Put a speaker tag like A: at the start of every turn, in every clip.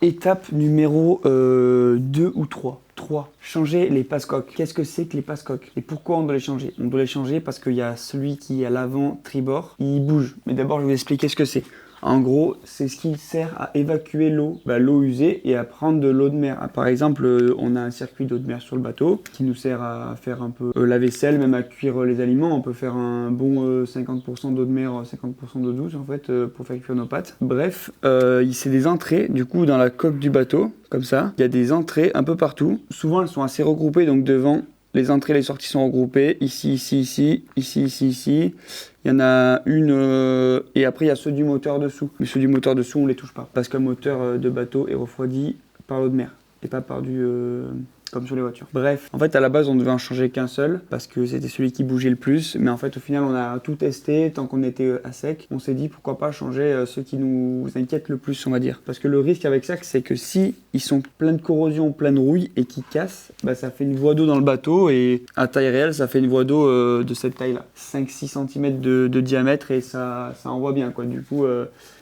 A: Étape numéro 2 ou 3. 3. Changer les passe-coques. Qu'est-ce que c'est que les passe-coques et pourquoi on doit les changer? On doit les changer parce qu'il y a celui qui est à l'avant tribord, il bouge. Mais d'abord, je vais vous expliquer ce que c'est. En gros, c'est ce qui sert à évacuer l'eau, l'eau usée et à prendre de l'eau de mer. Par exemple, on a un circuit d'eau de mer sur le bateau qui nous sert à faire un peu la vaisselle, même à cuire les aliments. On peut faire un bon 50% d'eau de mer, 50% d'eau douce en fait pour faire cuire nos pâtes. Bref, c'est des entrées du coup dans la coque du bateau, comme ça. Il y a des entrées un peu partout. Souvent, elles sont assez regroupées, donc devant. Les entrées et les sorties sont regroupées. Ici, ici, ici, ici, ici, ici. Il y en a une et après il y a ceux du moteur dessous. Mais ceux du moteur dessous, on les touche pas. Parce qu'un moteur de bateau est refroidi par l'eau de mer et pas par du... comme sur les voitures. Bref, en fait à la base on devait en changer qu'un seul parce que c'était celui qui bougeait le plus, mais en fait au final on a tout testé tant qu'on était à sec. On s'est dit pourquoi pas changer ceux qui nous inquiètent le plus, on va dire. Parce que le risque avec ça, c'est que si ils sont pleins de corrosion, pleins de rouille et qu'ils cassent, ça fait une voie d'eau dans le bateau et à taille réelle ça fait une voie d'eau de cette taille là. 5-6 cm de diamètre et ça envoie bien quoi. Du coup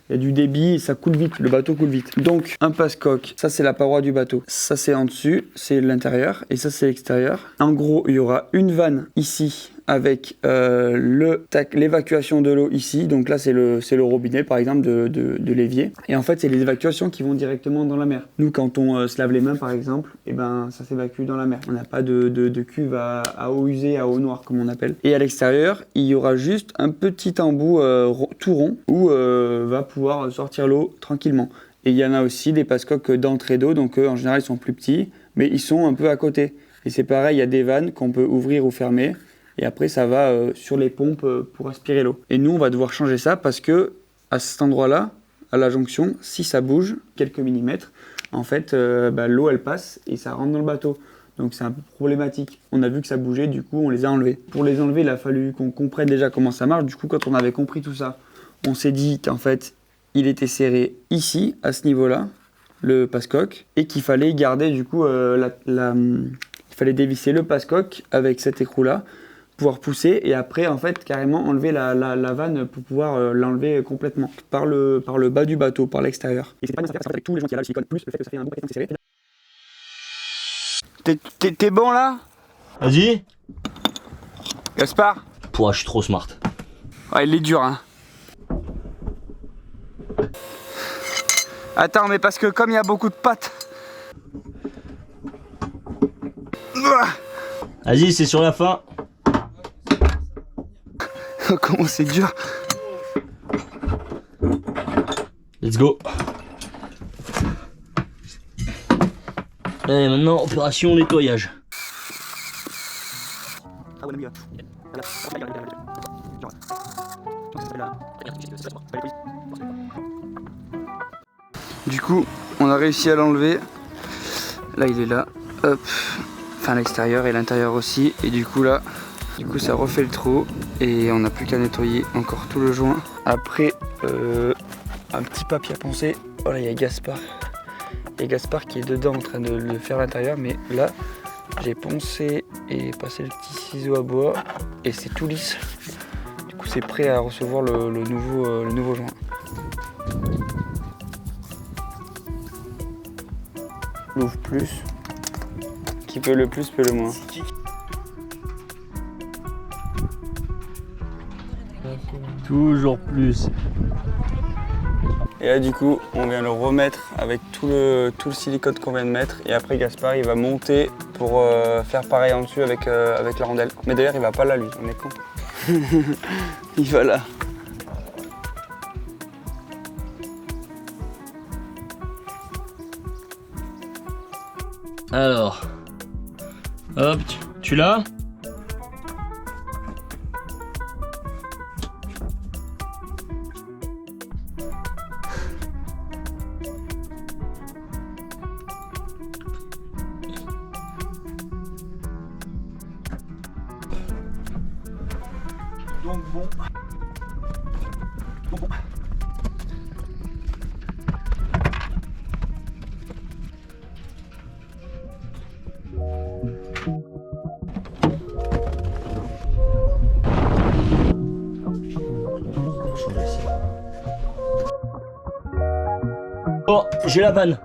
A: il y a du débit et ça coule vite, le bateau coule vite. Donc un passe-coque, ça c'est la paroi du bateau. Ça c'est en dessus, c'est l'intérieur et ça c'est l'extérieur. En gros, il y aura une vanne ici avec l'évacuation de l'eau ici. Donc là c'est le robinet par exemple de l'évier. Et en fait c'est les évacuations qui vont directement dans la mer. Nous quand on se lave les mains par exemple, ça s'évacue dans la mer. On n'a pas de cuve à eau usée, à eau noire comme on appelle. Et à l'extérieur, il y aura juste un petit embout tout rond où va pouvoir sortir l'eau tranquillement. Et il y en a aussi des passe-coques d'entrée d'eau, donc en général ils sont plus petits, mais ils sont un peu à côté. Et c'est pareil, il y a des vannes qu'on peut ouvrir ou fermer, et après ça va sur les pompes pour aspirer l'eau. Et nous on va devoir changer ça parce que à cet endroit-là, à la jonction, si ça bouge quelques millimètres, en fait l'eau elle passe et ça rentre dans le bateau. Donc c'est un peu problématique. On a vu que ça bougeait, du coup on les a enlevés. Pour les enlever, il a fallu qu'on comprenne déjà comment ça marche. Du coup quand on avait compris tout ça, on s'est dit qu'en fait il était serré ici, à ce niveau-là, le passe-coque, et qu'il fallait garder du coup, il fallait dévisser le passe-coque avec cet écrou-là, pouvoir pousser, et après en fait carrément enlever la vanne pour pouvoir l'enlever complètement, par le bas du bateau, par l'extérieur. Et c'est pas nécessaire, ça avec tous les joints qu'il y a là, le silicone, plus le fait que ça fait un bout quand c'est serré. T'es bon là?
B: Vas-y.
A: Gaspard?
B: Pouah, je suis trop smart.
A: Ouais, il est dur hein. Attends, mais parce que comme il y a beaucoup de pattes.
B: Vas-y, c'est sur la fin.
A: Comment c'est dur.
B: Let's go. Allez, maintenant, opération nettoyage.
A: Du coup, on a réussi à l'enlever. Là, il est là. Hop. Enfin, l'extérieur et l'intérieur aussi. Et du coup, là, ça refait le trou. Et on n'a plus qu'à nettoyer encore tout le joint. Après, un petit papier à poncer. Oh là, il y a Gaspard. Il y a Gaspard qui est dedans en train de le faire à l'intérieur. Mais là, j'ai poncé et passé le petit ciseau à bois. Et c'est tout lisse. Du coup, c'est prêt à recevoir le nouveau joint. L'ouvre plus. Qui peut le plus peut le moins.
B: Toujours plus.
A: Et là du coup on vient le remettre avec tout le silicone qu'on vient de mettre. Et après Gaspard il va monter pour faire pareil en dessus avec la rondelle. Mais d'ailleurs il va pas là lui, on est con. Il va là.
B: Alors, hop, tu l'as?
A: Donc bon.
B: Bon, j'ai la vanne.